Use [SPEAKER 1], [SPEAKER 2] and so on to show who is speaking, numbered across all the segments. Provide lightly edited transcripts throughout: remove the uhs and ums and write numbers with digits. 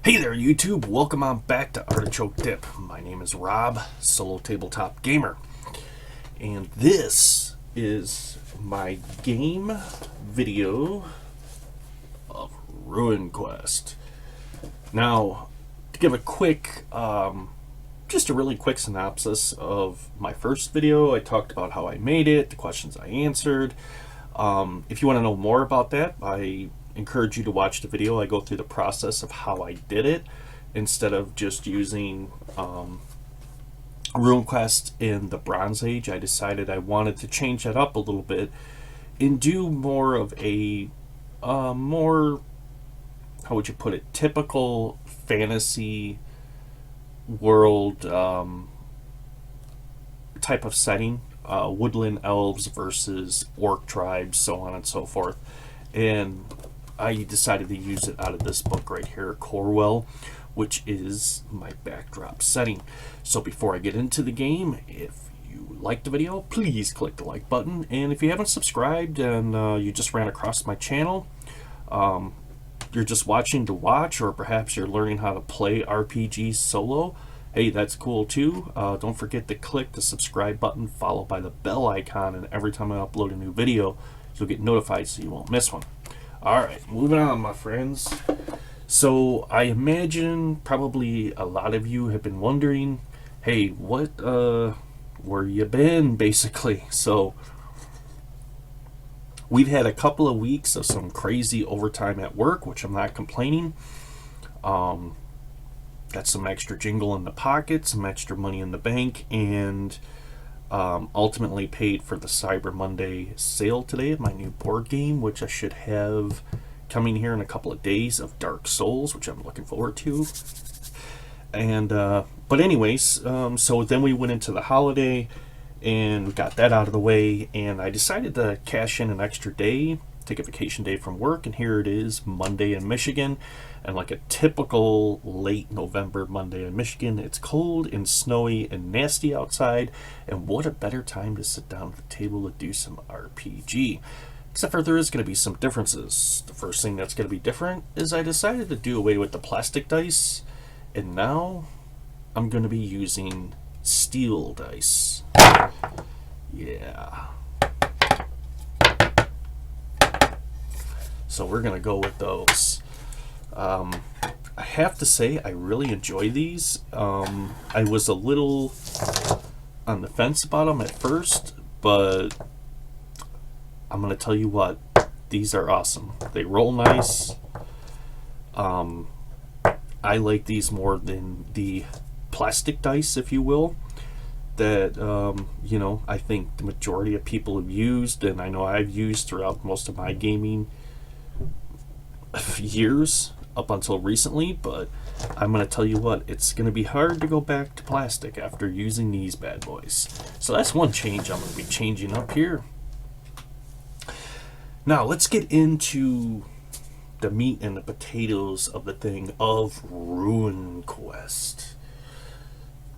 [SPEAKER 1] Hey there, YouTube. Welcome on back to Artichoke Dip. My name is Rob, solo tabletop gamer, and this is my game video of Runequest. Now, to give a quick, just a really quick synopsis of my first video, I talked about how I made it, the questions I answered. If you want to know more about that, I encourage you to watch the video. I go through the process of how I did it instead of just using RuneQuest in the Bronze Age. I decided I wanted to change that up a little bit and do more of a more, how would you put it, typical fantasy world type of setting. Woodland elves versus orc tribes, so on and so forth. And I decided to use it out of this book right here, Corwell, which is my backdrop setting. So before I get into the game, if you like the video, please click the like button. And if you haven't subscribed and you just ran across my channel, you're just watching to watch, or perhaps you're learning how to play RPGs solo, hey, that's cool too. Don't forget to click the subscribe button followed by the bell icon, and every time I upload a new video, you'll get notified so you won't miss one. Alright, moving on, my friends. So I imagine probably a lot of you have been wondering, hey, what where you been, basically. So we've had a couple of weeks of some crazy overtime at work, which I'm not complaining. Got some extra jingle in the pocket, some extra money in the bank, and ultimately paid for the Cyber Monday sale today of my new board game, which I should have coming here in a couple of days, of Dark Souls, which I'm looking forward to. And but anyways, so then we went into the holiday and got that out of the way, and I decided to cash in an extra day, take a vacation day from work, and here it is, Monday in Michigan. And like a typical late November Monday in Michigan, it's cold and snowy and nasty outside, and what a better time to sit down at the table to do some RPG. Except for there is going to be some differences. The first thing that's going to be different is I decided to do away with the plastic dice, and now I'm going to be using steel dice. Yeah. So we're going to go with those. I have to say I really enjoy these. I was a little on the fence about them at first, but I'm going to tell you what, these are awesome. They roll nice. I like these more than the plastic dice, if you will, that you know, I think the majority of people have used, and I know I've used throughout most of my gaming years up until recently. But I'm going to tell you what, it's going to be hard to go back to plastic after using these bad boys. So that's one change I'm going to be changing up here. Now let's get into the meat and the potatoes of the thing of Runequest.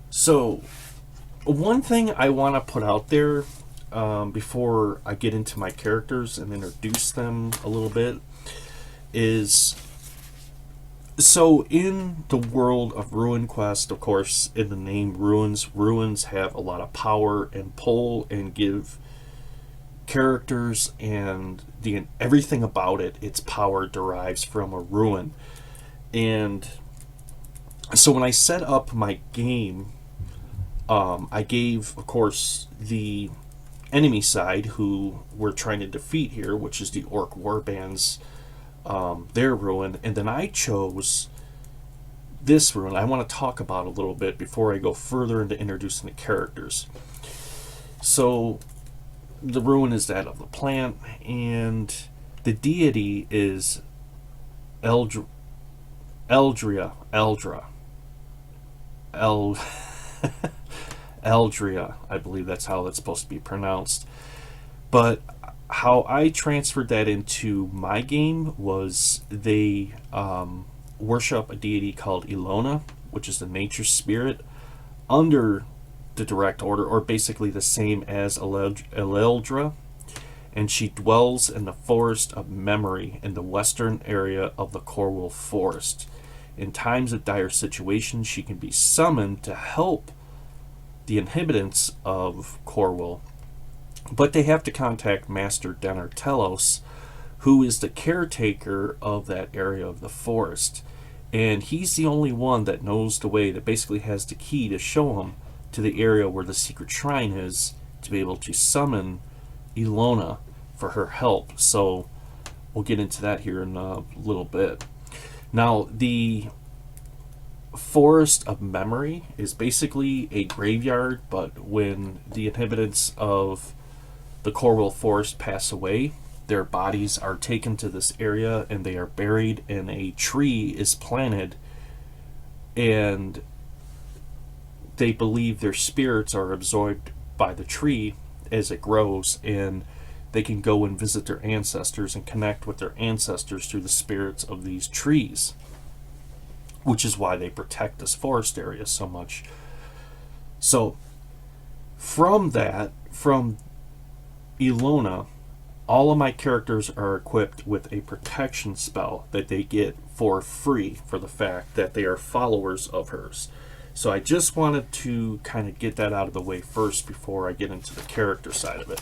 [SPEAKER 1] So one thing I want to put out there before I get into my characters and introduce them a little bit is, so in the world of RuneQuest, of course, in the name runes have a lot of power and pull and give characters, and everything about it, its power derives from a rune. And so when I set up my game, I gave, of course, the enemy side, who we're trying to defeat here, which is the Orc Warbands, their rune, and then I chose this rune I want to talk about a little bit before I go further into introducing the characters. So the rune is that of the plant, and the deity is Eldra, Eldria, I believe that's how that's supposed to be pronounced. But how I transferred that into my game was they worship a deity called Ilona, which is the nature spirit, under the direct order, or basically the same as Eleldra, and she dwells in the Forest of Memory in the western area of the Corwell Forest. In times of dire situations, she can be summoned to help the inhabitants of Corwell, but they have to contact Master Denner Telos, who is the caretaker of that area of the forest. And he's the only one that knows the way, that basically has the key to show him to the area where the secret shrine is, to be able to summon Ilona for her help. So we'll get into that here in a little bit. Now, the Forest of Memory is basically a graveyard, but when the inhabitants of the Corwell Forest pass away, their bodies are taken to this area and they are buried, and a tree is planted, and they believe their spirits are absorbed by the tree as it grows, and they can go and visit their ancestors and connect with their ancestors through the spirits of these trees, which is why they protect this forest area so much. So from Ilona, all of my characters are equipped with a protection spell that they get for free for the fact that they are followers of hers. So I just wanted to kind of get that out of the way first before I get into the character side of it.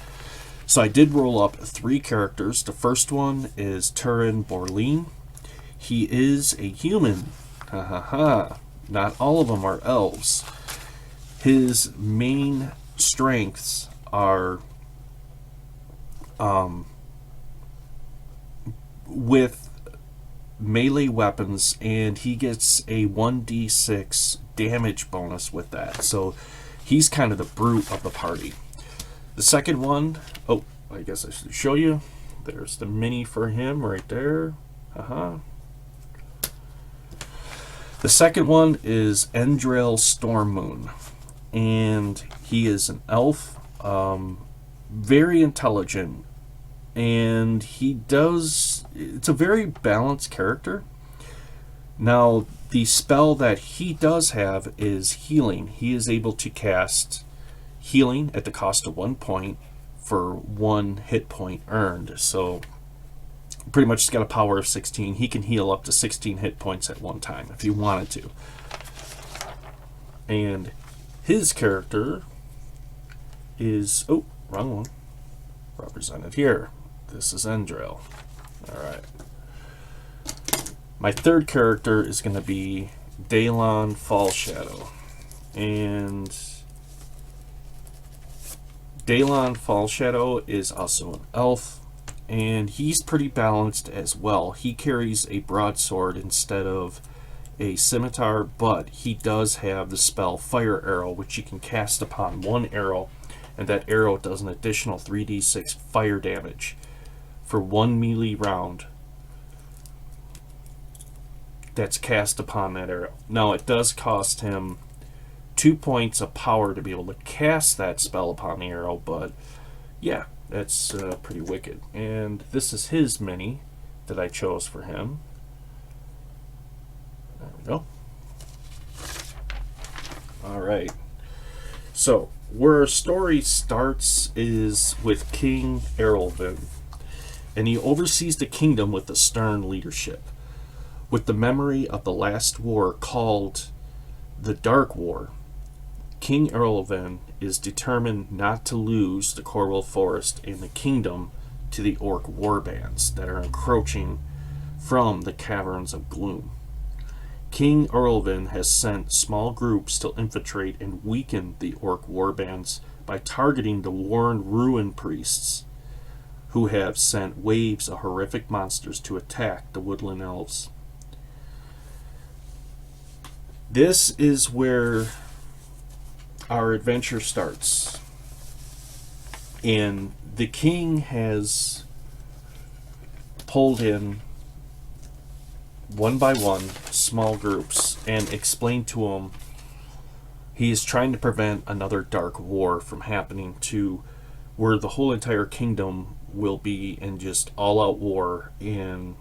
[SPEAKER 1] So I did roll up 3 characters. The first one is Turin Borlin. He is a human. Ha ha ha. Not all of them are elves. His main strengths are with melee weapons, and he gets a 1d6 damage bonus with that. So he's kind of the brute of the party. The second one, oh, I guess I should show you. There's the mini for him right there. The second one is Endrail Stormmoon, and he is an elf, very intelligent, and it's a very balanced character. Now, the spell that he does have is healing. He is able to cast healing at the cost of 1 point for 1 hit point earned. So pretty much, he's got a power of 16. He can heal up to 16 hit points at one time if he wanted to. And his character is, oh, wrong one, represented here. This is Endrail. Alright. My third character is going to be Daylon Fallshadow. And Daylon Fallshadow is also an elf, and he's pretty balanced as well. He carries a broadsword instead of a scimitar, but he does have the spell Fire Arrow, which you can cast upon 1 arrow, and that arrow does an additional 3d6 fire damage for 1 melee round that's cast upon that arrow. Now, it does cost him 2 points of power to be able to cast that spell upon the arrow, but yeah, that's pretty wicked. And this is his mini that I chose for him. There we go. Alright. So, where our story starts is with King Erlvin, and he oversees the kingdom with a stern leadership. With the memory of the last war called the Dark War, King Erlvin is determined not to lose the Corwell Forest and the kingdom to the orc warbands that are encroaching from the Caverns of Gloom. King Erlvin has sent small groups to infiltrate and weaken the orc warbands by targeting the Warren Ruin priests, who have sent waves of horrific monsters to attack the woodland elves. This is where our adventure starts, and the king has pulled in one by one small groups and explained to them he is trying to prevent another dark war from happening, to where the whole entire kingdom will be in just all-out war and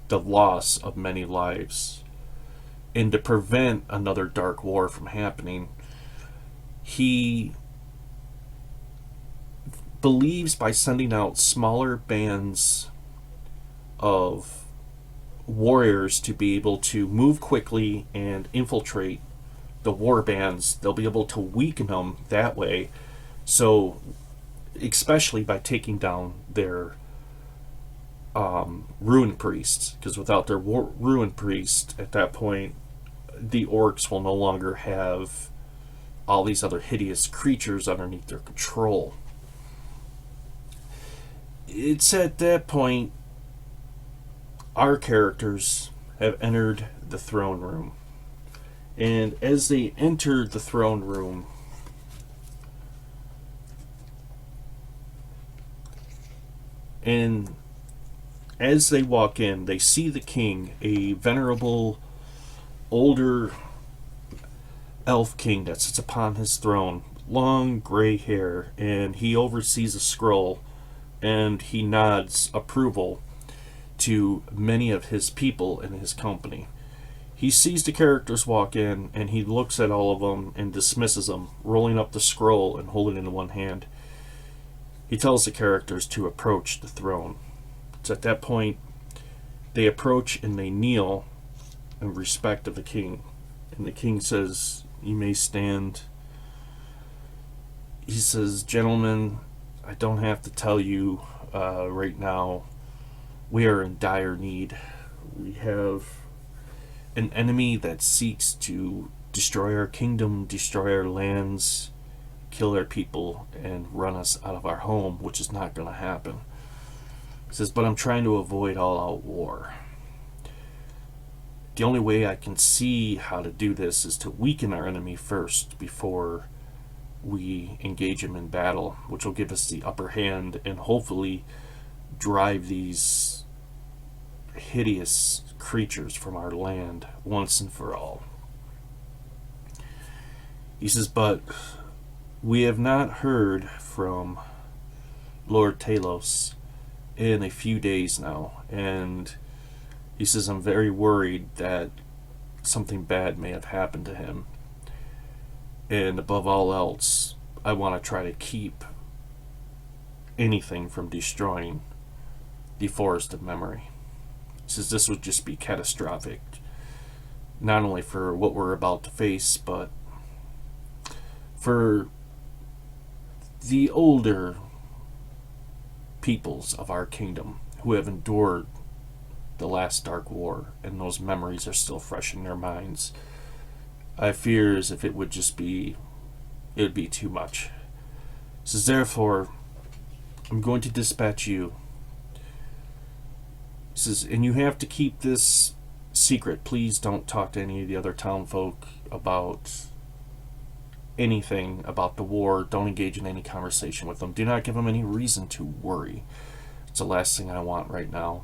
[SPEAKER 1] the loss of many lives. And to prevent another dark war from happening, he believes by sending out smaller bands of warriors to be able to move quickly and infiltrate the war bands. They'll be able to weaken them that way. So, especially by taking down their ruin priests, because without their ruin priest, at that point, the orcs will no longer have all these other hideous creatures underneath their control. It's at that point our characters have entered the throne room. And as they enter the throne room, and as they walk in, they see the king, a venerable, older elf king that sits upon his throne, long gray hair, and he oversees a scroll, and he nods approval to many of his people in his company. He sees the characters walk in, and he looks at all of them and dismisses them, rolling up the scroll and holding it in one hand. He tells the characters to approach the throne. It's at that point they approach and they kneel in respect of the king. And the king says, "You may stand." He says, "Gentlemen, I don't have to tell you right now, we are in dire need. We have an enemy that seeks to destroy our kingdom, destroy our lands, kill our people, and run us out of our home, which is not going to happen." He says, "But I'm trying to avoid all-out war. The only way I can see how to do this is to weaken our enemy first before we engage him in battle, which will give us the upper hand and hopefully drive these hideous creatures from our land once and for all." He says, "But we have not heard from Lord Talos in a few days now, and he says, I'm very worried that something bad may have happened to him. And above all else, I want to try to keep anything from destroying the Forest of Memory." He says this would just be catastrophic, not only for what we're about to face, but for the older peoples of our kingdom who have endured the last dark war, and those memories are still fresh in their minds. I fear as if it would be too much. He says, therefore, I'm going to dispatch you. He says, and you have to keep this secret. Please don't talk to any of the other town folk about anything about the war. Don't engage in any conversation with them. Do not give them any reason to worry. It's the last thing I want right now.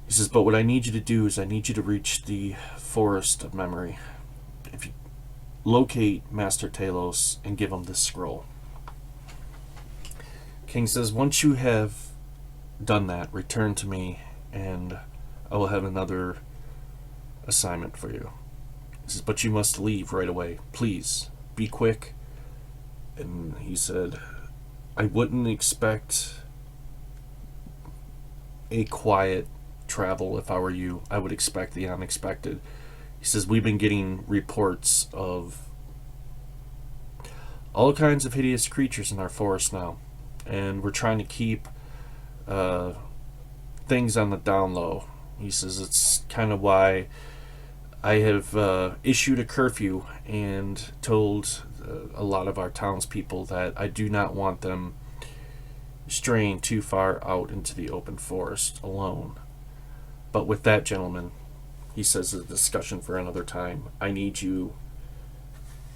[SPEAKER 1] He says, but what I need you to do is I need you to reach the Forest of Memory. If you locate Master Talos and give him this scroll. King says, once you have done that, return to me and I will have another assignment for you. He says, but you must leave right away. Please, be quick. And he said, I wouldn't expect a quiet travel if I were you. I would expect the unexpected. He says, we've been getting reports of all kinds of hideous creatures in our forest now. And we're trying to keep things on the down low. He says it's kind of why I have issued a curfew and told a lot of our townspeople that I do not want them straying too far out into the open forest alone. But with that, gentlemen, he says a discussion for another time. I need you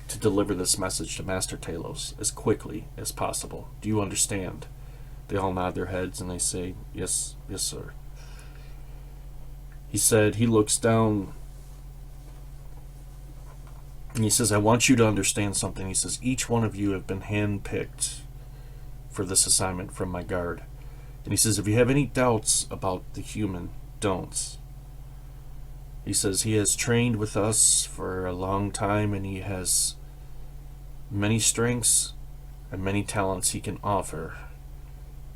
[SPEAKER 1] to deliver this message to Master Talos as quickly as possible. Do you understand? They all nod their heads and they say, yes, sir. He said, he looks down and he says, I want you to understand something. He says, each one of you have been handpicked for this assignment from my guard. And he says, if you have any doubts about the human, don't. He says he has trained with us for a long time and he has many strengths and many talents he can offer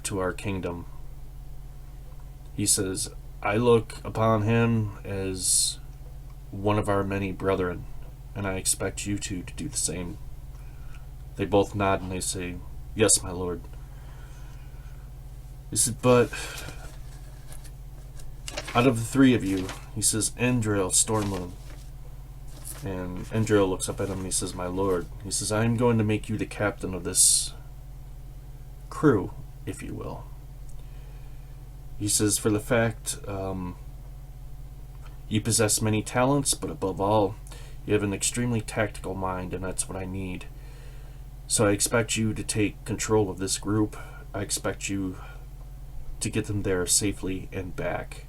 [SPEAKER 1] to our kingdom. He says, I look upon him as one of our many brethren, and I expect you two to do the same. They both nod and they say, "Yes, my lord." He said, "But out of the three of you," he says, "Andril, Stormmoon." And Andril looks up at him and he says, "My lord," he says, "I am going to make you the captain of this crew, if you will." He says, "For the fact you possess many talents, but above all, you have an extremely tactical mind, and that's what I need. So I expect you to take control of this group. I expect you to get them there safely and back."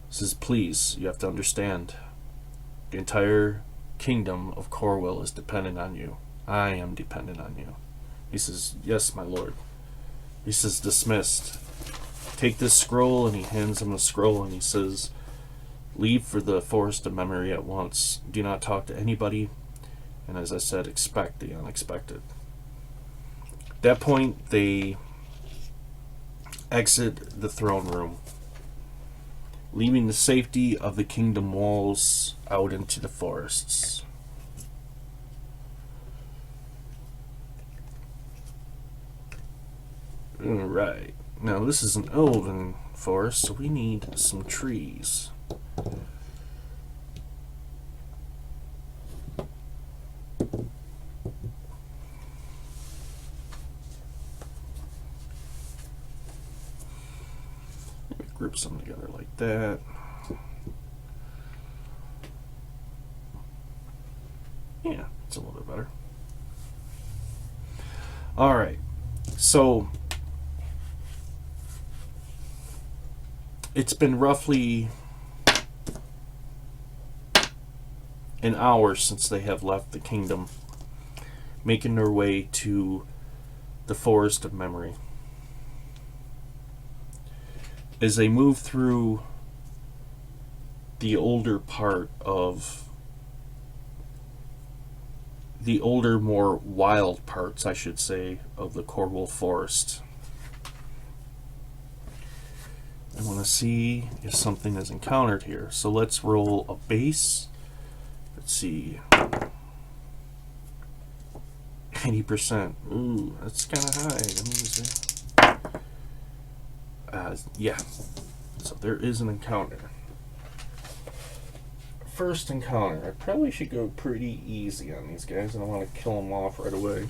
[SPEAKER 1] He says, "Please, you have to understand, the entire kingdom of Corwell is dependent on you. I am dependent on you." He says, "Yes, my lord." He says, "Dismissed. Take this scroll," and he hands him a scroll and he says, "Leave for the Forest of Memory at once. Do not talk to anybody, and as I said, expect the unexpected." At that point, they exit the throne room, leaving the safety of the kingdom walls out into the forests. Alright, now this is an elven forest, so we need some trees. Group some together like that. Yeah, it's a little bit better. Alright, so it's been roughly an hour since they have left the kingdom, making their way to the Forest of Memory. As they move through the older part of the older, more wild parts, I should say, of the Corwell Forest, I want to see if something is encountered here. So let's roll a base. Let's see. 80%. Ooh, that's kind of high. Let me see. Yeah. So there is an encounter. First encounter. I probably should go pretty easy on these guys. I don't want to kill them off right away.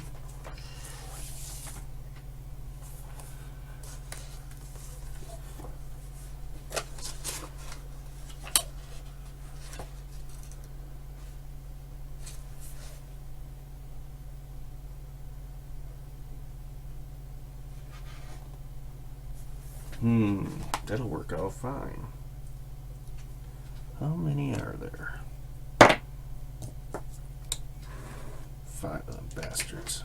[SPEAKER 1] That'll work out fine. How many are there? 5 of them bastards.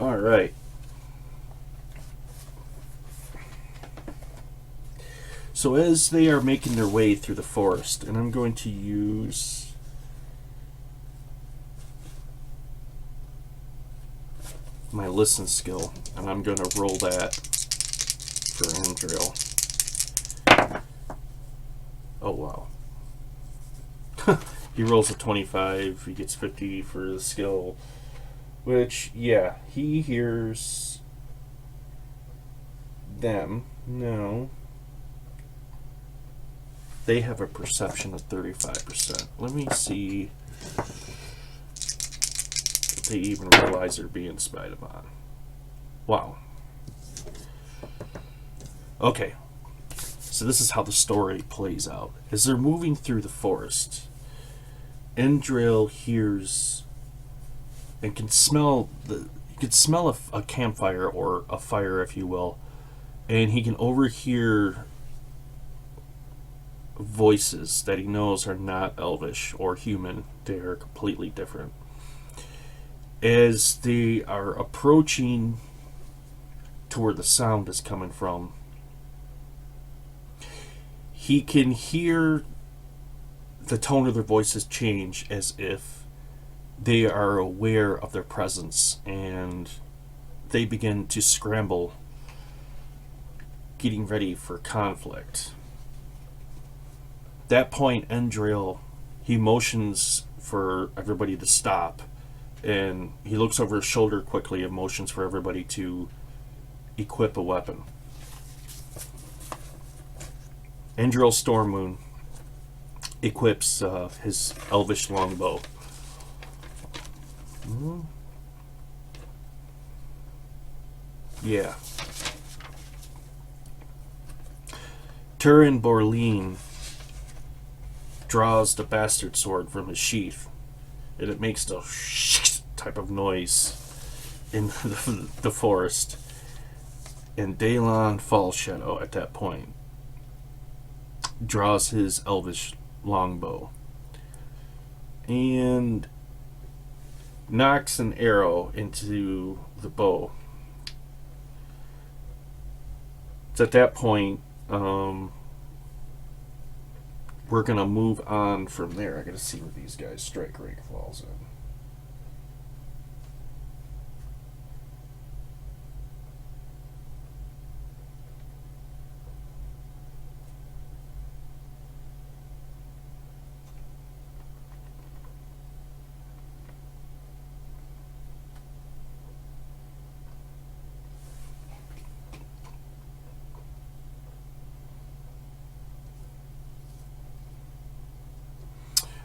[SPEAKER 1] All right. So as they are making their way through the forest, and I'm going to use my listen skill, and I'm going to roll that for Andril. Oh wow. He rolls a 25, he gets 50 for the skill. Which, yeah, he hears them. No. They have a perception of 35%. Let me see if they even realize they're being spied upon. Wow. Okay. So this is how the story plays out. As they're moving through the forest, Endril hears and can smell a campfire, or a fire, if you will, and he can overhear voices that he knows are not elvish or human. They are completely different. As they are approaching to where the sound is coming from, he can hear the tone of their voices change, as if they are aware of their presence, and they begin to scramble, getting ready for conflict. At that point, Endril, he motions for everybody to stop, and he looks over his shoulder quickly and motions for everybody to equip a weapon. Endril Stormmoon equips his elvish longbow. Yeah. Turin Borlin draws the bastard sword from his sheath, and it makes the type of noise in the forest. And Daylon Fallshadow, at that point, draws his elvish longbow and knocks an arrow into the bow. It's at that point, we're gonna move on from there. I gotta see where these guys' strike rank falls in.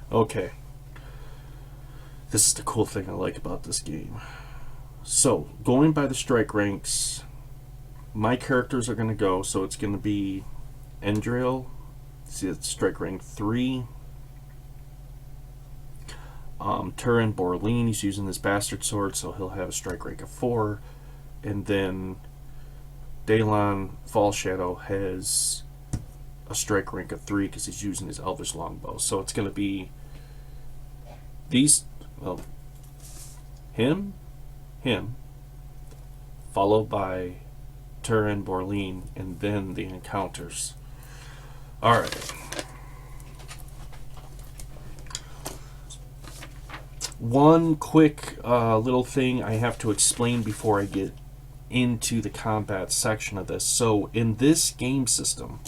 [SPEAKER 1] Okay. This is the cool thing I like about this game. So, going by the strike ranks, my characters are going to go, so it's going to be Endril, see it's strike rank 3. Turin Borlin, he's using his bastard sword, so he'll have a strike rank of 4. And then Daylon Fallshadow has a strike rank of 3 because he's using his elvish longbow. So it's going to be these, well, him, followed by Turin Borlin, and then the encounters. Alright. One quick little thing I have to explain before I get into the combat section of this. So in this game system,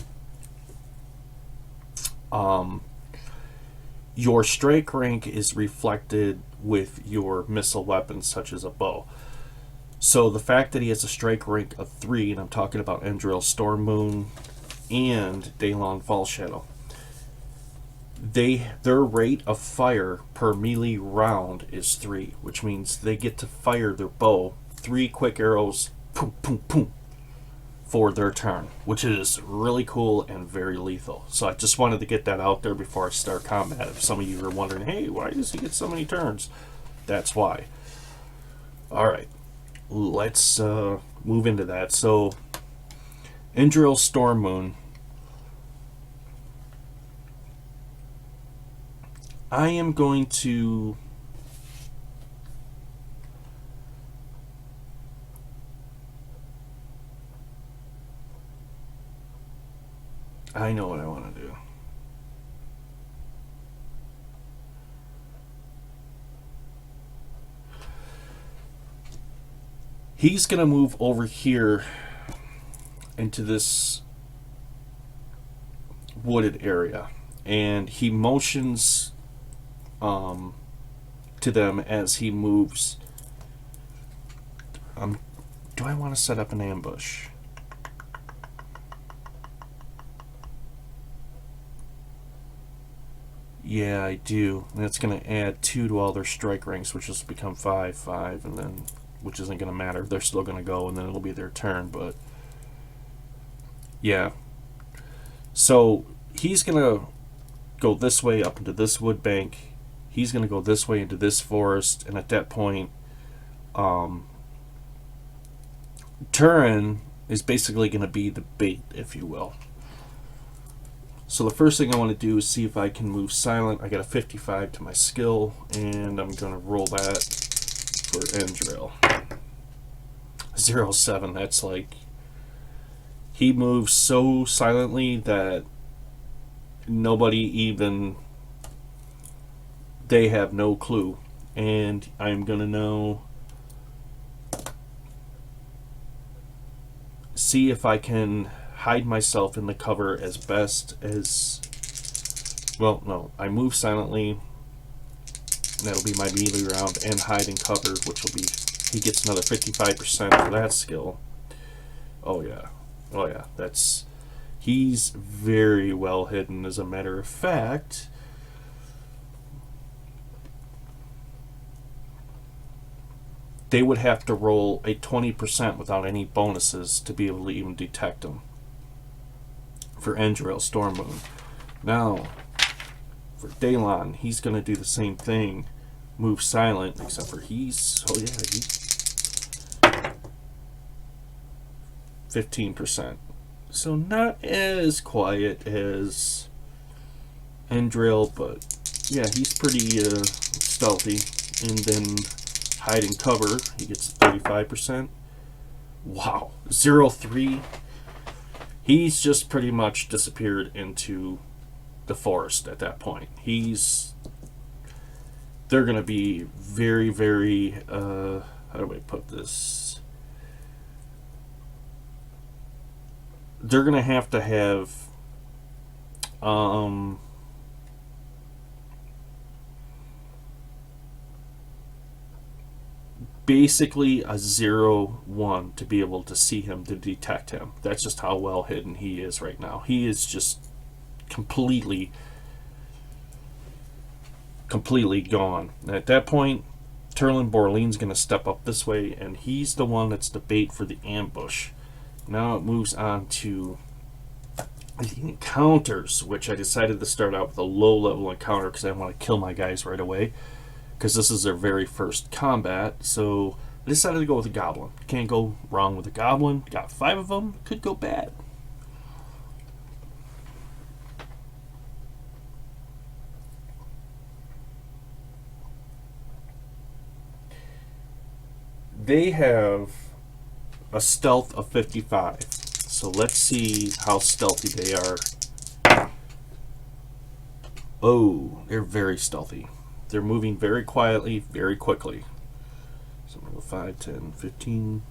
[SPEAKER 1] your strike rank is reflected with your missile weapons, such as a bow. So the fact that he has a strike rank of 3, and I'm talking about Endril Stormmoon and Daylon Fallshadow, their rate of fire per melee round is 3, which means they get to fire their bow 3 quick arrows, boom, boom, boom, for their turn, which is really cool and very lethal. So I just wanted to get that out there before I start combat. If some of you are wondering, hey, why does he get so many turns? That's why. Alright, let's move into that. So, Endril Stormmoon. I am going to I know what I want to do. He's going to move over here into this wooded area, and he motions to them as he moves. Do I want to set up an ambush? Yeah, I do. And it's going to add 2 to all their strike ranks, which has become 5, 5, and then, which isn't going to matter. They're still going to go, and then it'll be their turn. But yeah, so he's going to go this way up into this wood bank. He's going to go this way into this forest, and at that point, Turin is basically going to be the bait, if you will. So the first thing I want to do is see if I can move silent. I got a 55 to my skill, and I'm going to roll that for Endril. 0-7, that's like... He moves so silently that nobody even... They have no clue. And I'm going to know... See if I can hide myself in the cover as best as... Well, no. I move silently. And that'll be my melee round. And hide and cover, which will be... He gets another 55% for that skill. Oh, yeah. Oh, yeah. That's... He's very well hidden, as a matter of fact. They would have to roll a 20% without any bonuses to be able to even detect him. For Endril Stormmoon. Now, for Daylon, he's going to do the same thing. Move silent, except for he's... Oh, yeah, he's... 15%. So not as quiet as Endril, but yeah, he's pretty stealthy. And then hide and cover, he gets 35%. Wow, 0-3. He's just pretty much disappeared into the forest at that point. They're going to be very, very, how do I put this? They're going to have, basically a 0-1 to be able to see him, to detect him. That's just how well hidden he is right now. He is just completely gone. At that point, Turlin Borlean's going to step up this way, and he's the one that's the bait for the ambush. Now it moves on to the encounters, which I decided to start out with a low-level encounter because I want to kill my guys right away, because this is their very first combat. So I decided to go with a goblin. Can't go wrong with a goblin. Got 5 of them. Could go bad. They have a stealth of 55. So let's see how stealthy they are. Oh, they're very stealthy. They're moving very quietly, very quickly. So I'm going to go 5, 10, 15.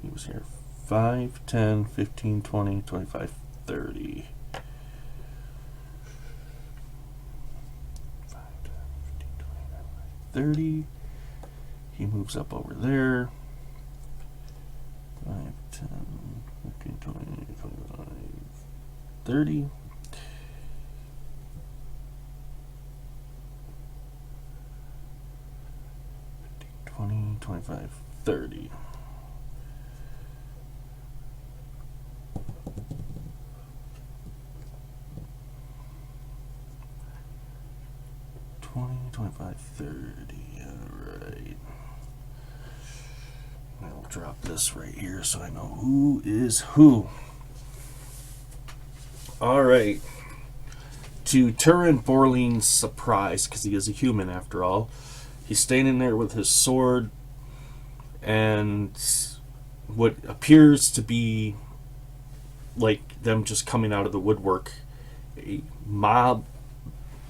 [SPEAKER 1] He was here. 5, 10, 15, 20, 25, 30. 5, 10, 15, 20, 30. He moves up over there. 5, 10, 15, 20, 25, 30. 20, 25, 30. Alright. I'll drop this right here so I know who is who. Alright. To Turin Borlean's surprise, because he is a human after all, he's standing there with his sword and what appears to be like them just coming out of the woodwork. A mob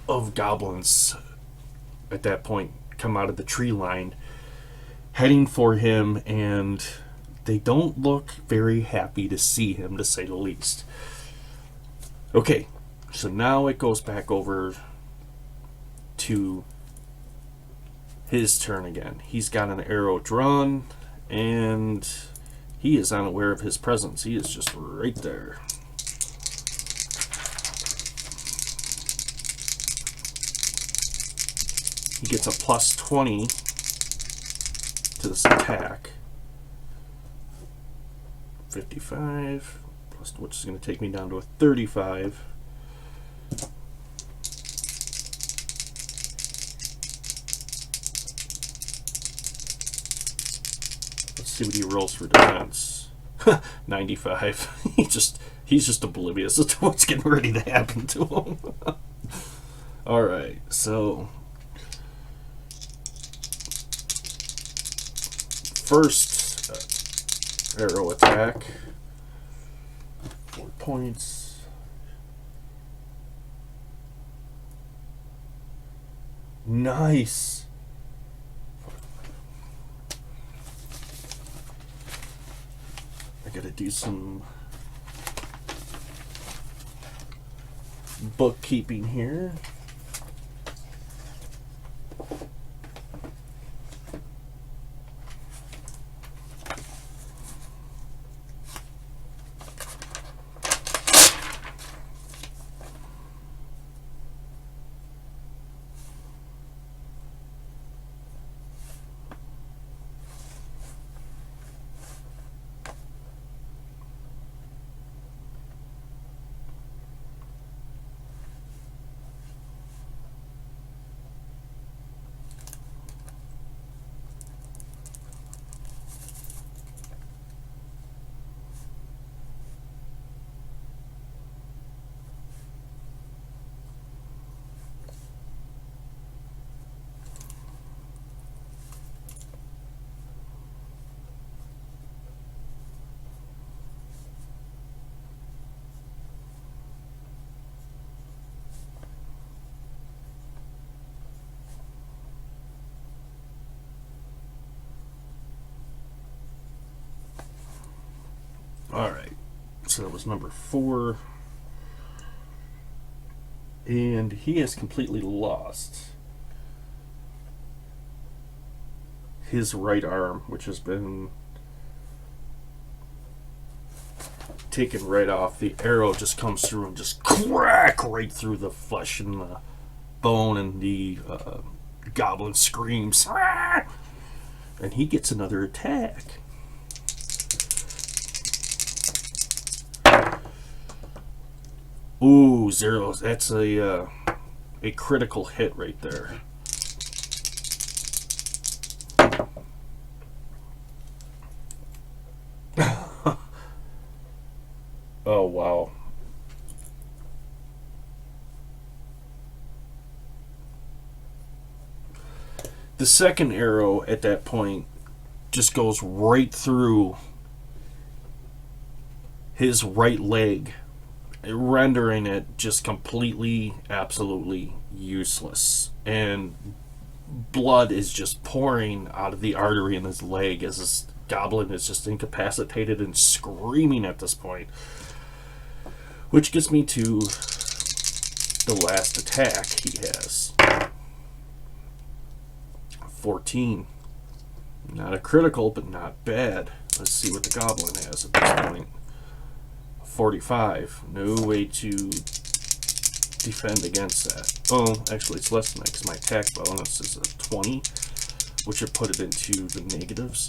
[SPEAKER 1] of goblins at that point come out of the tree line heading for him, and they don't look very happy to see him, to say the least. Okay, so now it goes back over to his turn again. He's got an arrow drawn, and he is unaware of his presence. He is just right there. he gets a plus 20 to this attack. 55, plus, which is going to take me down to a 35. Let's see what he rolls for defense. 95. He's just oblivious as to what's getting ready to happen to him. Alright, so first arrow attack, 4 points. Nice. I gotta do some bookkeeping here. Alright, so that was number 4. And he has completely lost his right arm, which has been taken right off. The arrow just comes through and just crack right through the flesh and the bone, and the goblin screams. And he gets another attack. Ooh, 0. That's a critical hit right there. Oh, wow. The second arrow at that point just goes right through his right leg, rendering it just completely, absolutely useless. And blood is just pouring out of the artery in his leg as this goblin is just incapacitated and screaming at this point. Which gets me to the last attack he has. 14. Not a critical, but not bad. Let's see what the goblin has at this point. 45. No way to defend against that. Oh, actually it's less than that because my attack bonus is a 20, which would put it into the negatives.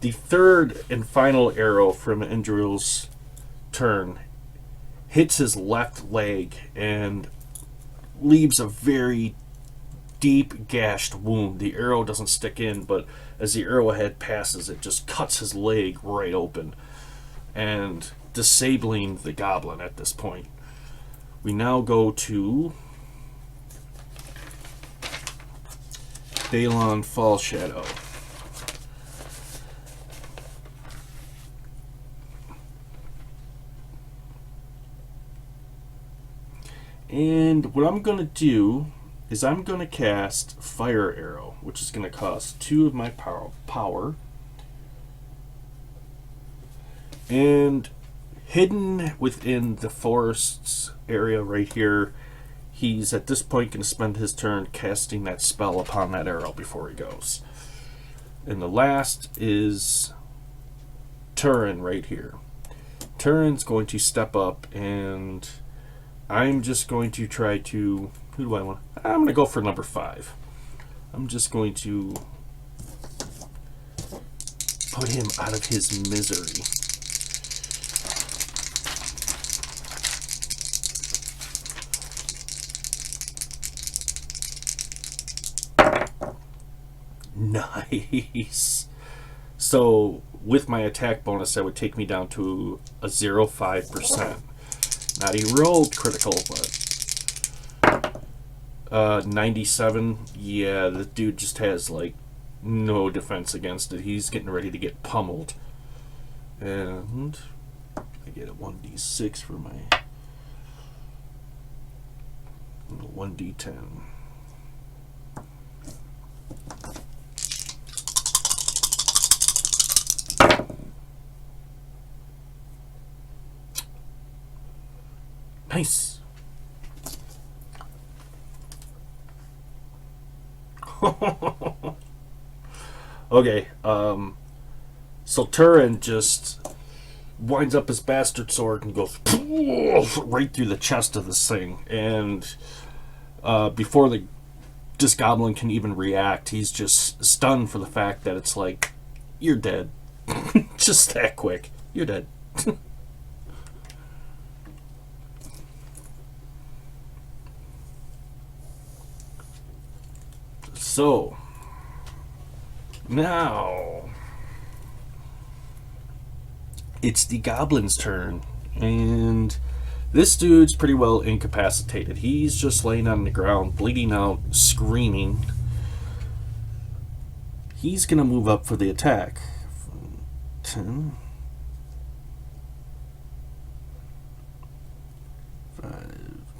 [SPEAKER 1] The third and final arrow from Indril's turn hits his left leg and leaves a very deep gashed wound. The arrow doesn't stick in, but as the arrowhead passes, it just cuts his leg right open and disabling the goblin at this point. We now go to Daylon Fallshadow. And what I'm going to do is I'm going to cast Fire Arrow, which is going to cost 2 of my power. And hidden within the forests area right here. He's at this point going to spend his turn casting that spell upon that arrow before he goes. And the last is Turin right here. Turin's going to step up, and I'm just going to try to... Who do I want? I'm going to go for number 5. I'm just going to put him out of his misery. Nice. So with my attack bonus, that would take me down to a 0.5%. Not a rolled critical, but 97. Yeah, the dude just has like no defense against it. He's getting ready to get pummeled. And I get a 1d6 for my 1d10. Nice. Okay, so Turin just winds up his bastard sword and goes right through the chest of this thing. And before this goblin can even react, he's just stunned for the fact that it's like, you're dead. Just that quick. You're dead. So, now, it's the goblin's turn, and this dude's pretty well incapacitated. He's just laying on the ground, bleeding out, screaming. He's going to move up for the attack. 10, 5,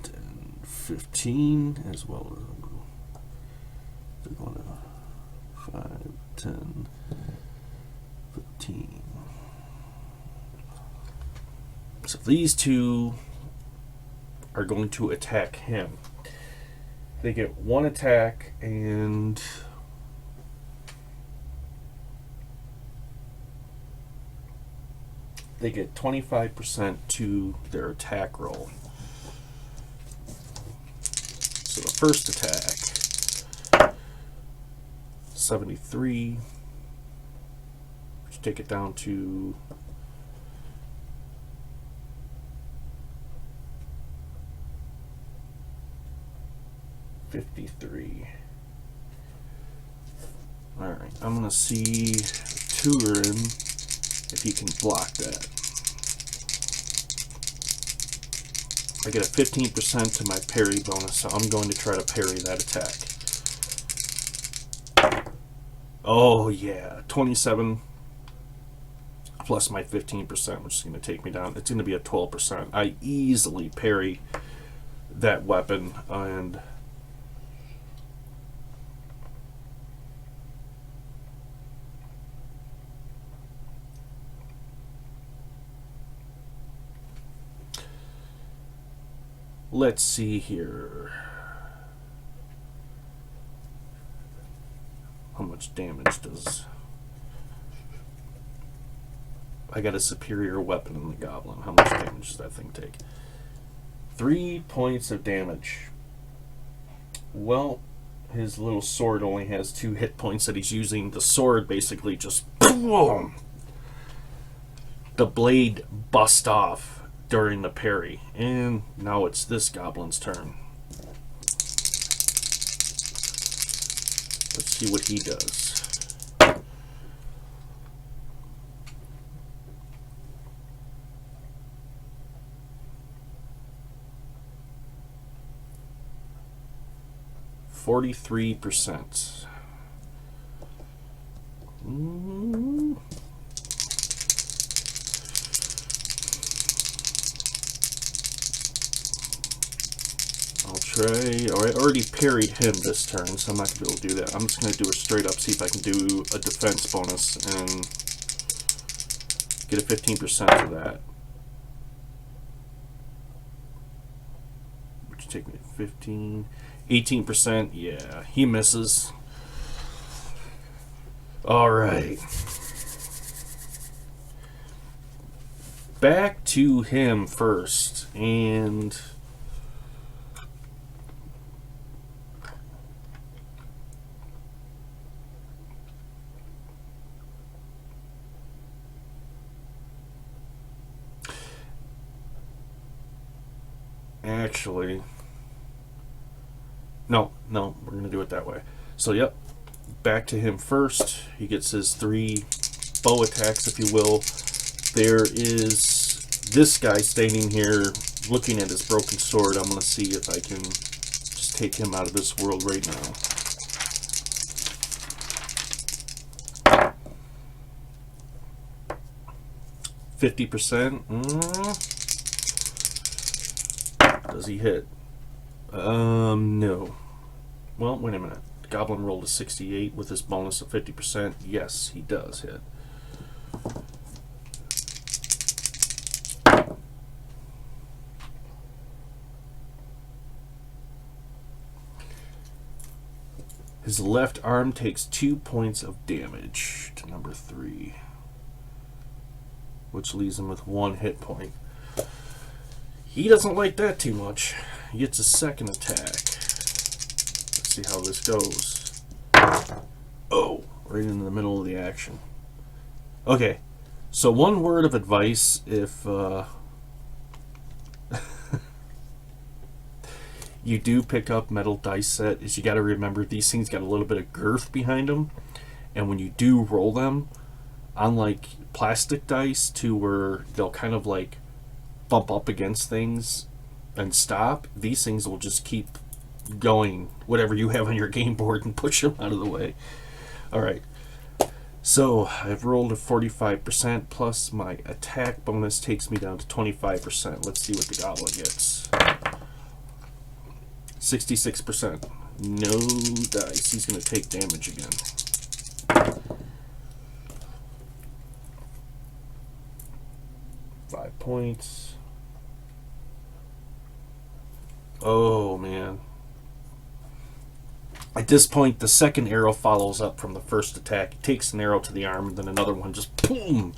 [SPEAKER 1] 10, 15, as well as 5, 10, 15. So these two are going to attack him. They get one attack, and they get 25% to their attack roll. So the first attack, 73, which take it down to 53. Alright, I'm going to see Turin if he can block that. I get a 15% to my parry bonus, so I'm going to try to parry that attack. Oh yeah, 27 plus my 15%, which is going to take me down. It's going to be a 12%. I easily parry that weapon, and let's see here. How much damage does... I got a superior weapon in the goblin. How much damage does that thing take? 3 points of damage. Well, his little sword only has 2 hit points that he's using. The sword basically just... boom! The blade bust off during the parry. And now it's this goblin's turn. Let's see what he does. %. I'll try. Oh, I already parried him this turn, so I'm not going to be able to do that. I'm just going to do a straight up, see if I can do a defense bonus and get a 15% of that. take me to 15, 18%. Yeah, he misses. All right. Back to him first, and actually, no, we're going to do it that way. So, yep, back to him first. He gets his 3 bow attacks, if you will. There is this guy standing here looking at his broken sword. I'm going to see if I can just take him out of this world right now. %. Does he hit? No. Well, wait a minute. The goblin rolled a 68 with his bonus of 50%. Yes, he does hit. His left arm takes 2 points of damage to number 3, which leaves him with 1 hit point. He doesn't like that too much. He gets a second attack. Let's see how this goes. Oh, right in the middle of the action. Okay, so one word of advice if you do pick up metal dice set is you got to remember these things got a little bit of girth behind them, and when you do roll them, unlike plastic dice to where they'll kind of like bump up against things and stop, these things will just keep going whatever you have on your game board and push them out of the way. Alright, so I've rolled a 45% plus my attack bonus takes me down to 25%. Let's see what the goblin gets. 66%. No dice. He's going to take damage again. 5 points. Oh, man. At this point, the second arrow follows up from the first attack. He takes an arrow to the arm, and then another one just boom,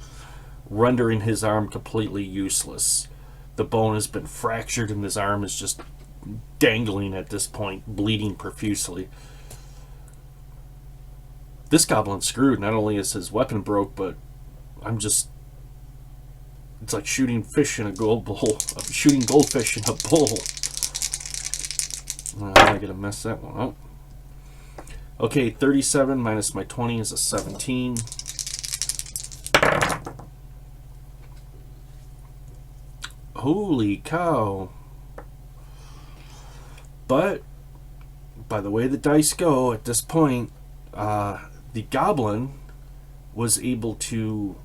[SPEAKER 1] rendering his arm completely useless. The bone has been fractured, and his arm is just dangling at this point, bleeding profusely. This goblin's screwed. Not only is his weapon broke, but it's like shooting fish in a gold bowl. Shooting goldfish in a bowl. I gotta mess that one up. Okay, 37 minus my 20 is a 17. Holy cow. But, by the way the dice go, at this point, the goblin was able to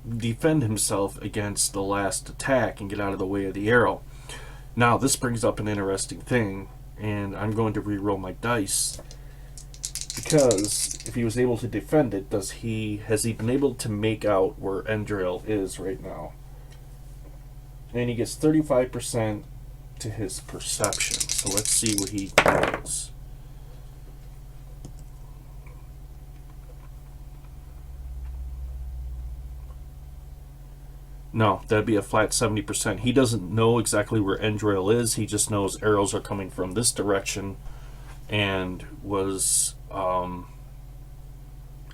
[SPEAKER 1] defend himself against the last attack and get out of the way of the arrow. Now, this brings up an interesting thing, and I'm going to re-roll my dice, because if he was able to defend it, has he been able to make out where Endril is right now? And he gets 35% to his perception. So let's see what he does. No, that'd be a flat 70%. He doesn't know exactly where Endril is. He just knows arrows are coming from this direction, and was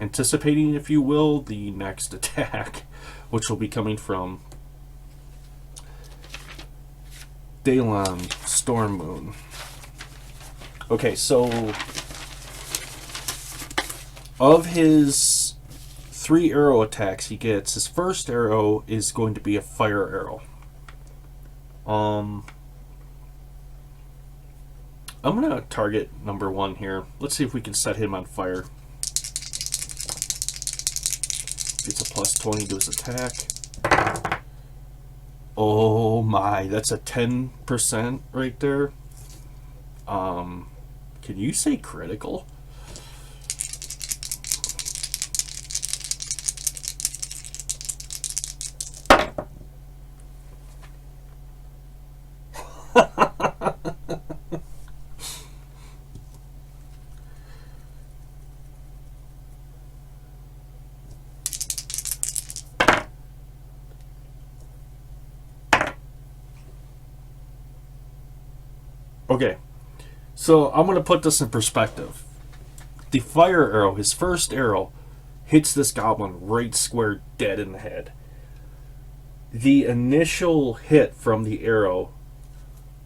[SPEAKER 1] anticipating, if you will, the next attack, which will be coming from Daylon Stormmoon. Okay, so of his 3 arrow attacks he gets, his first arrow is going to be a fire arrow. I'm going to target number 1 here. Let's see if we can set him on fire. Gets a plus 20 to his attack. Oh my, that's a 10% right there. Can you say critical? Okay, so I'm going to put this in perspective. The fire arrow, his first arrow, hits this goblin right square dead in the head. The initial hit from the arrow,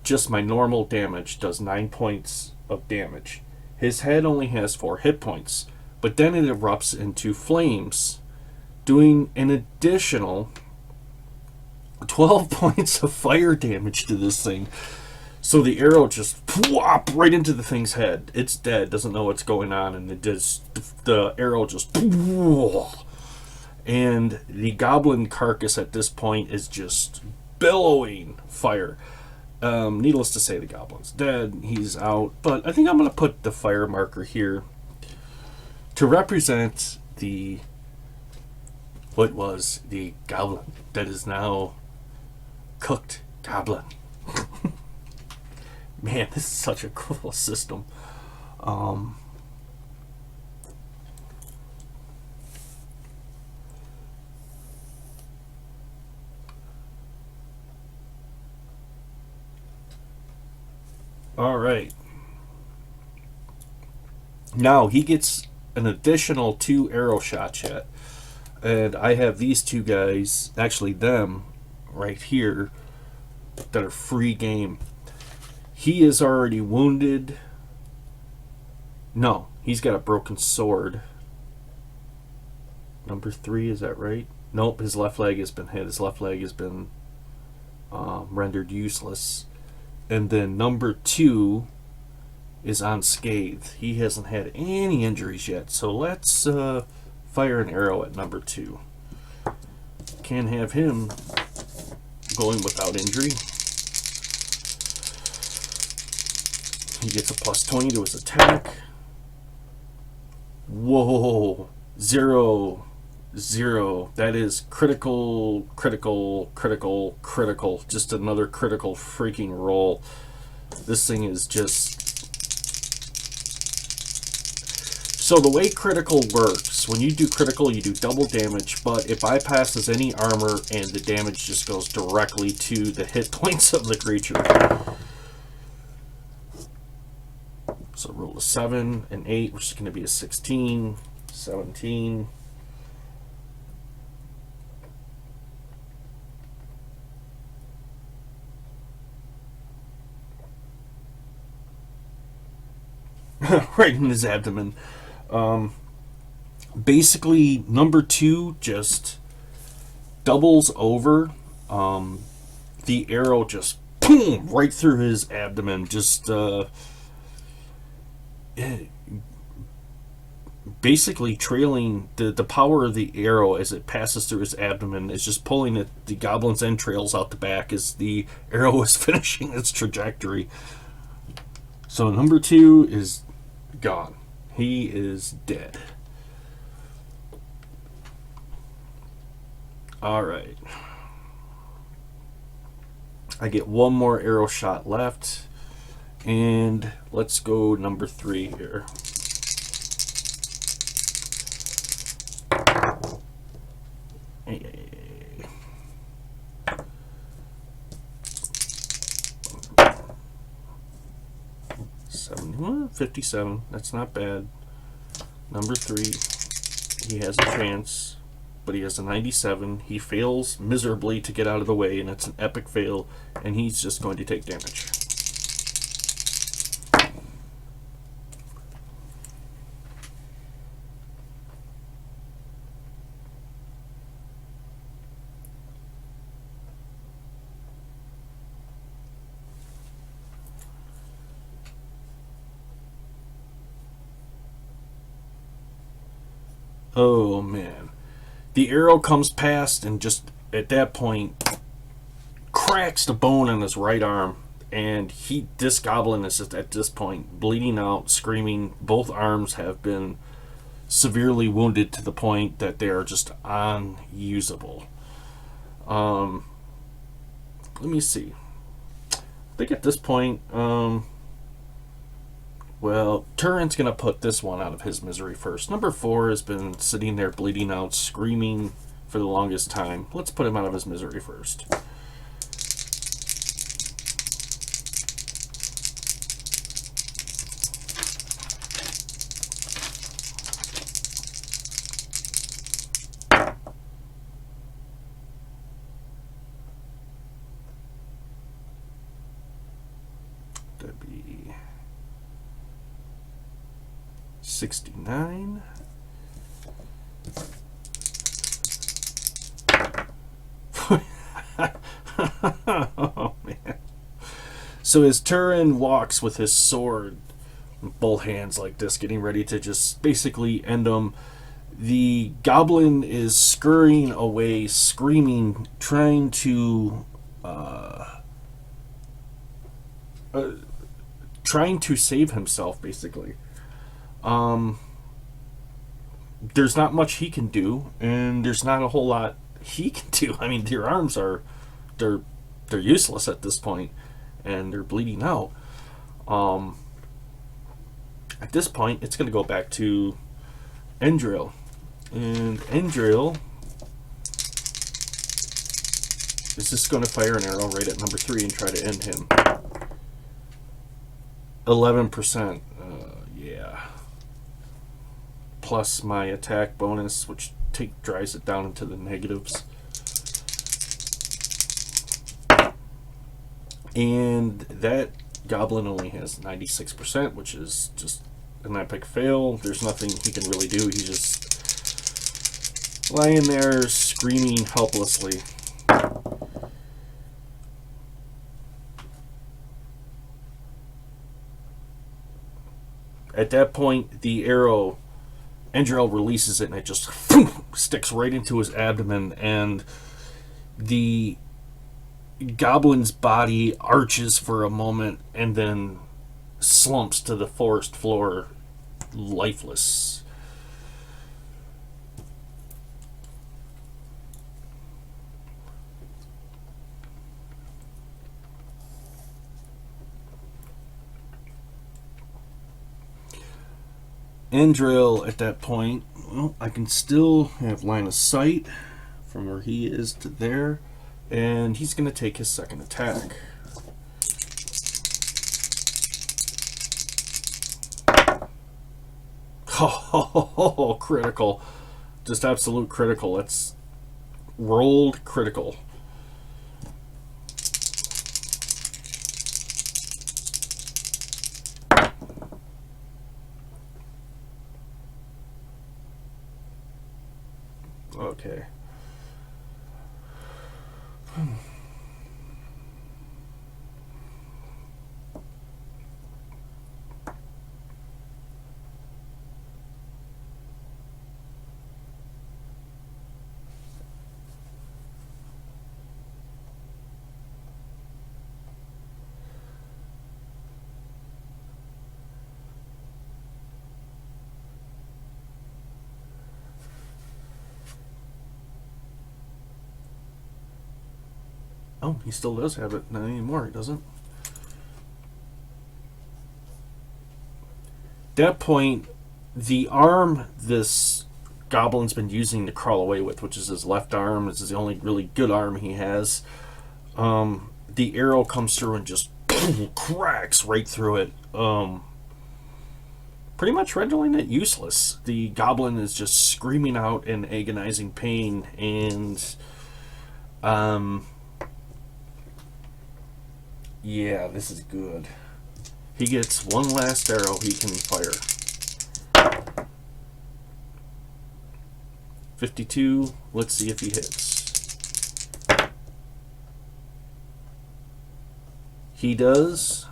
[SPEAKER 1] just my normal damage, does 9 points of damage. His head only has 4 hit points, but then it erupts into flames, doing an additional 12 points of fire damage to this thing. So the arrow just whop right into the thing's head. It's dead, doesn't know what's going on, and the arrow just, and the goblin carcass at this point is just billowing fire. Needless to say, the goblin's dead. He's out. But I think I'm going to put the fire marker here to represent what was the goblin that is now cooked goblin. Man, this is such a cool system. All right. Now he gets an additional 2 arrow shots yet. And I have these 2 guys, actually them, right here, that are free game. He is already wounded. No, he's got a broken sword. Number 3, is that right? Nope, his left leg has been hit. His left leg has been rendered useless. And then number 2 is unscathed. He hasn't had any injuries yet. So let's fire an arrow at number 2. Can't have him going without injury. He gets a plus 20 to his attack. Whoa. 0, 0. That is critical, critical, critical, critical. Just another critical freaking roll. This thing is just... So the way critical works, when you do critical, you do double damage, but it bypasses any armor and the damage just goes directly to the hit points of the creature. So roll a 7, an 8, which is going to be a 16, 17. Right in his abdomen. Basically, number 2 just doubles over. The arrow just boom right through his abdomen. Just basically trailing the power of the arrow as it passes through his abdomen is just pulling the goblin's entrails out the back as the arrow is finishing its trajectory. So number 2 is gone. He is dead. Alright. I get one more arrow shot left. And let's go number 3 here. Well, 57. That's not bad. Number 3. He has a chance, but he has a 97. He fails miserably to get out of the way, and it's an epic fail, and he's just going to take damage. Oh man. The arrow comes past and just at that point cracks the bone on his right arm, and this goblin is just at this point bleeding out, screaming. Both arms have been severely wounded to the point that they are just unusable. Let me see. I think at this point, well, Turin's going to put this one out of his misery first. Number 4 has been sitting there bleeding out, screaming for the longest time. Let's put him out of his misery first. 69. Oh, man. So as Turin walks with his sword in both hands like this, getting ready to just basically end him, the goblin is scurrying away, screaming, trying to save himself, basically. There's not much he can do, and there's not a whole lot he can do. I mean, your arms are they're useless at this point, and they're bleeding out. At this point, it's going to go back to Endril, and Endril is just going to fire an arrow right at number 3 and try to end him. 11%. Yeah. Plus my attack bonus, which drives it down into the negatives. And that goblin only has 96%, which is just an epic fail. There's nothing he can really do. He's just lying there screaming helplessly. At that point, the arrow, Endril releases it, and it just sticks right into his abdomen, and the goblin's body arches for a moment and then slumps to the forest floor, lifeless. Endril, at that point, well, I can still have line of sight from where he is to there, and he's going to take his second attack. Oh, critical. Just absolute critical. That's rolled critical. Okay. Oh, he still does have it. Not anymore, he doesn't. At that point, the arm this goblin's been using to crawl away with, which is his left arm, this is the only really good arm he has, the arrow comes through and just cracks right through it, pretty much rendering it useless. The goblin is just screaming out in agonizing pain, and yeah, this is good. He gets one last arrow he can fire. 52. Let's see if he hits. He does.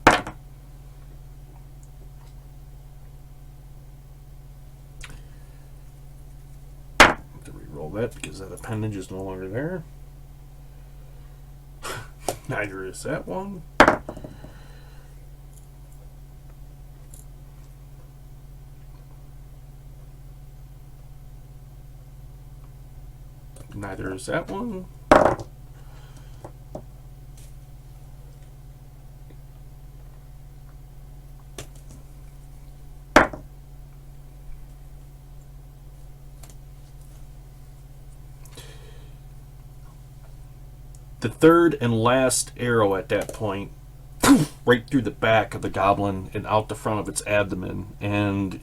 [SPEAKER 1] I have to re-roll that because that appendage is no longer there. Neither is that one. Neither is that one. The third and last arrow at that point, right through the back of the goblin and out the front of its abdomen, and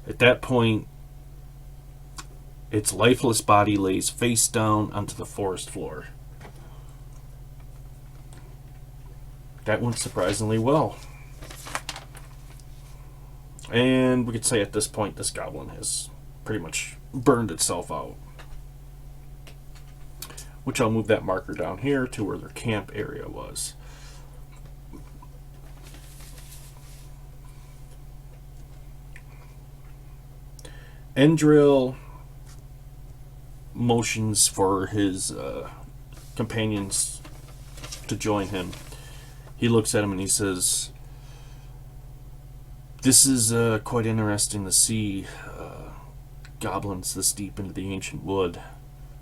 [SPEAKER 1] at that point, its lifeless body lays face down onto the forest floor. That went surprisingly well. And we could say at this point this goblin has pretty much burned itself out. Which I'll move that marker down here to where their camp area was. Endril motions for his companions to join him. He looks at him and he says, "This is quite interesting to see goblins this deep into the ancient wood."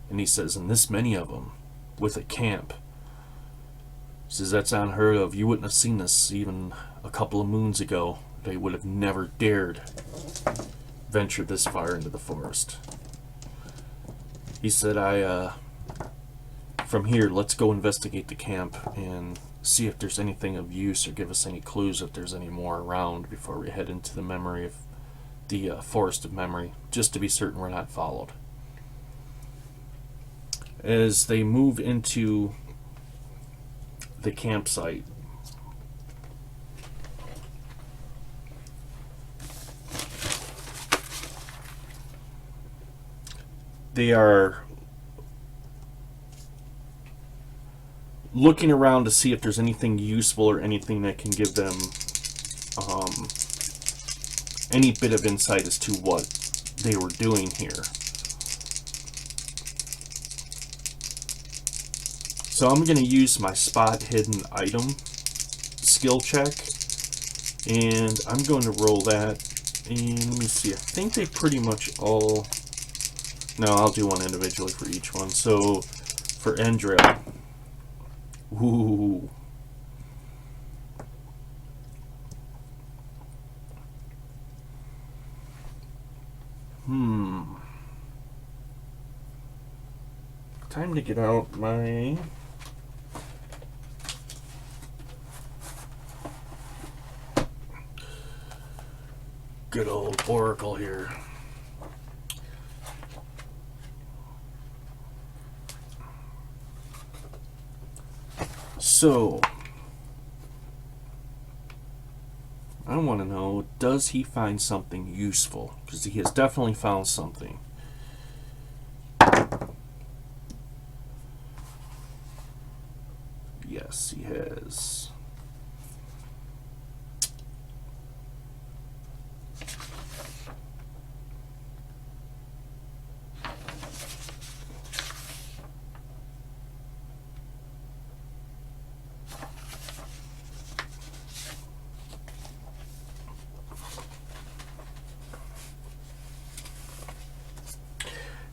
[SPEAKER 1] And he says, "And this many of them, with a camp." He says, "That's unheard of. You wouldn't have seen this even a couple of moons ago. They would have never dared venture this far into the forest." He said, from here, let's go investigate the camp and see if there's anything of use or give us any clues if there's any more around before we head into the memory of the forest of memory, just to be certain we're not followed." As they move into the campsite, they are looking around to see if there's anything useful or anything that can give them any bit of insight as to what they were doing here. So I'm going to use my spot hidden item skill check, and I'm going to roll that. And let me see, I think they pretty much all... No, I'll do one individually for each one. So for Endril, ooh, time to get out my good old Oracle here. So, I want to know, does he find something useful? Because he has definitely found something. Yes, he has.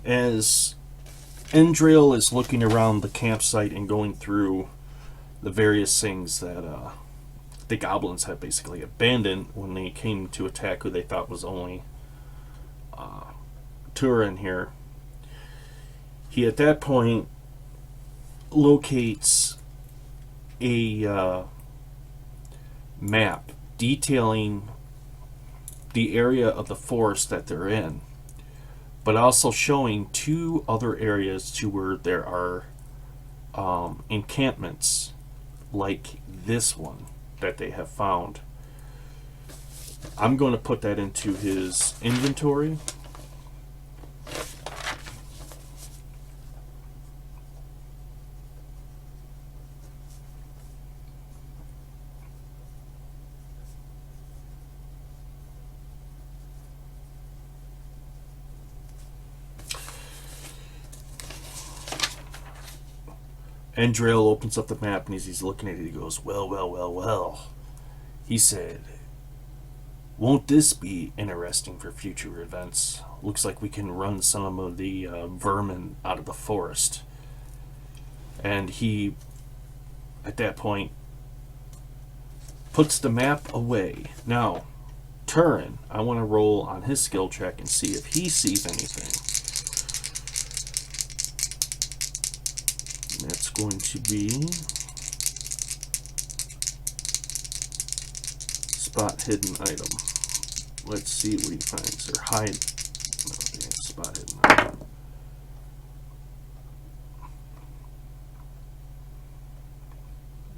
[SPEAKER 1] As Endril is looking around the campsite and going through the various things that the goblins had basically abandoned when they came to attack who they thought was only Turin here, he at that point locates a map detailing the area of the forest that they're in, but also showing two other areas to where there are encampments like this one that they have found. I'm going to put that into his inventory. Endril opens up the map, and as he's looking at it, he goes, "Well, well, well, well." He said, "Won't this be interesting for future events? Looks like we can run some of the vermin out of the forest." And he, at that point, puts the map away. Now, Turin, I want to roll on his skill check and see if he sees anything. That's going to be spot hidden item. Let's see what he finds. Or hide. No, yeah, spot hidden item.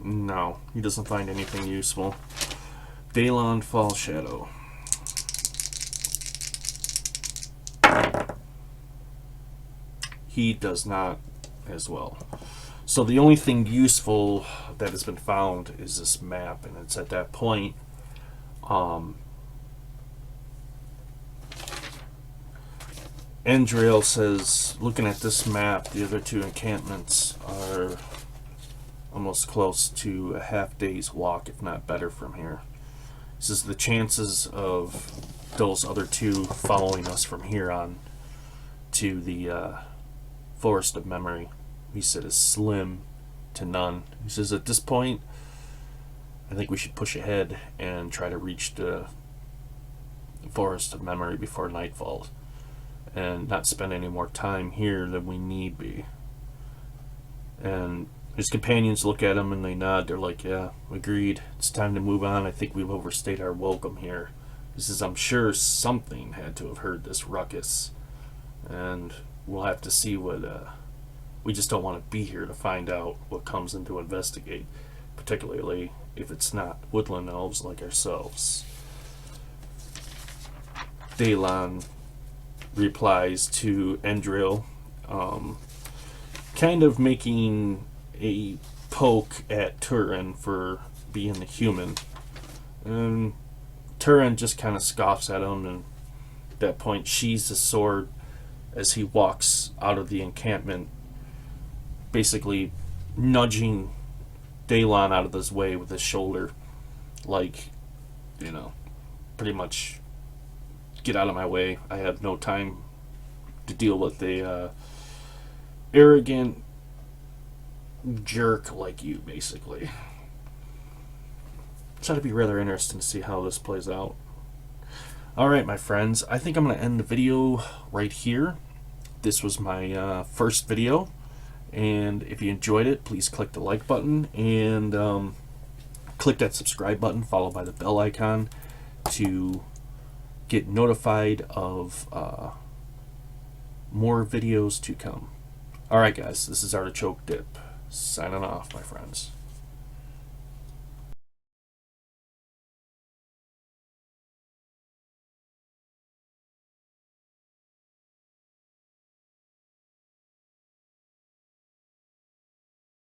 [SPEAKER 1] No, he doesn't find anything useful. Daylon Fall Shadow. He does not as well. So the only thing useful that has been found is this map, and it's at that point. Endrail says, looking at this map, the other two encampments are almost close to a half day's walk, if not better, from here. He says the chances of those other two following us from here on to the Forest of Memory, he said, is slim to none. He says at this point, I think we should push ahead and try to reach the Forest of Memory before night falls, and not spend any more time here than we need be. And his companions look at him and they nod. They're like, yeah, agreed. It's time to move on. I think we've overstayed our welcome here. He says, I'm sure something had to have heard this ruckus, and we'll have to see what we just don't want to be here to find out what comes in to investigate, particularly if it's not woodland elves like ourselves. Daylon replies to Endril, kind of making a poke at Turin for being a human. And Turin just kind of scoffs at him, and at that point sheathes his sword as he walks out of the encampment, basically nudging Daylon out of his way with his shoulder, like, you know, pretty much, get out of my way. I have no time to deal with a arrogant jerk like you, basically. So it'll be rather interesting to see how this plays out. Alright, my friends, I think I'm going to end the video right here. This was my first video, and if you enjoyed it, please click the like button and click that subscribe button followed by the bell icon to get notified of more videos to come. Alright guys, this is Artichoke Dip, signing off, my friends.